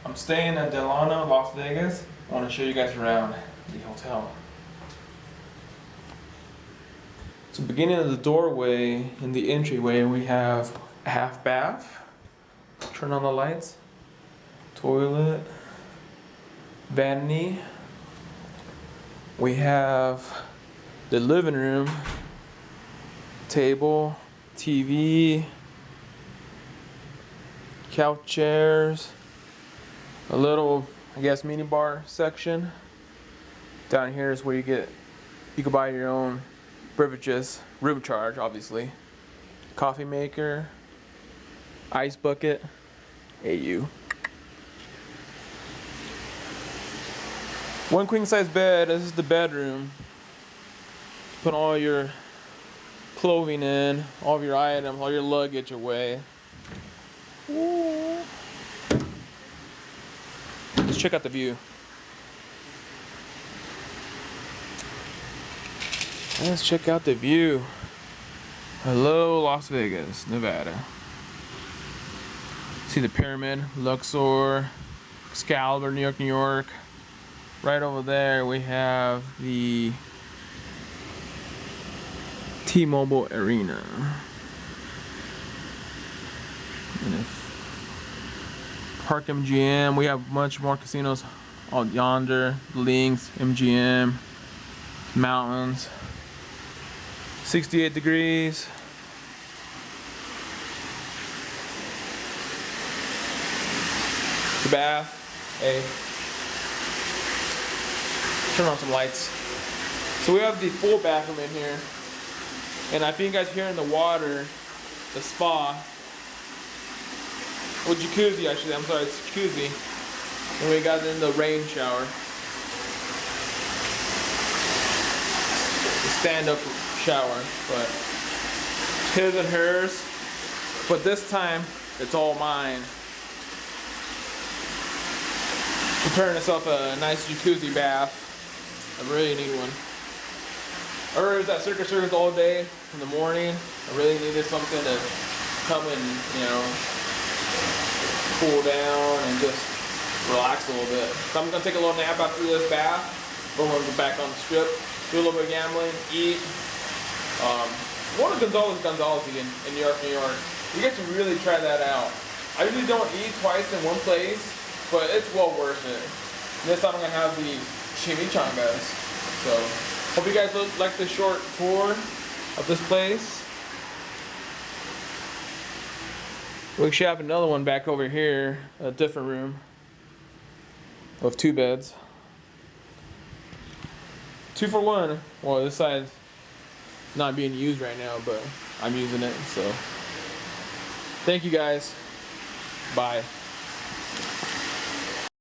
I'm staying at Delano, Las Vegas. I want to show you guys around the hotel. So beginning of the doorway in the entryway, we have a half bath. Turn on the lights. Toilet. Vanity. We have the living room. Table. TV. Couch chairs. A little, I guess, mini bar section. Down here is where you can buy your own beverages, room charge, obviously. Coffee maker, ice bucket, AU. One queen size bed. This is the bedroom. Put all your clothing in, all of your items, all your luggage away. Ooh. Let's check out the view. Let's check out the view. Hello, Las Vegas, Nevada. See the pyramid, Luxor, Excalibur, New York, New York. Right over there we have the T-Mobile Arena. And Park MGM. We have much more casinos out yonder. Links, MGM, mountains. 68 degrees. The bath. Hey. Turn on some lights. So we have the full bathroom in here. And I think you guys hear in the water, the spa. Well, jacuzzi actually, I'm sorry, it's jacuzzi. And we got in the rain shower. The stand-up shower, but his and hers. But this time, it's all mine. Preparing myself a nice jacuzzi bath. I really need one. I was at Circus all day in the morning. I really needed something to come and, cool down and just relax a little bit. So I'm gonna take a little nap after this bath. Then we'll go back on the strip, do a little bit of gambling, eat. One of Gonzalez again in New York, New York. You guys should really try that out. I usually don't eat twice in one place, but it's well worth it. This time I'm gonna have the chimichangas. So hope you guys like this short tour of this place. We should have another one back over here, a different room with 2 beds. 2 for 1. Well, this side's not being used right now, but I'm using it, so. Thank you guys. Bye.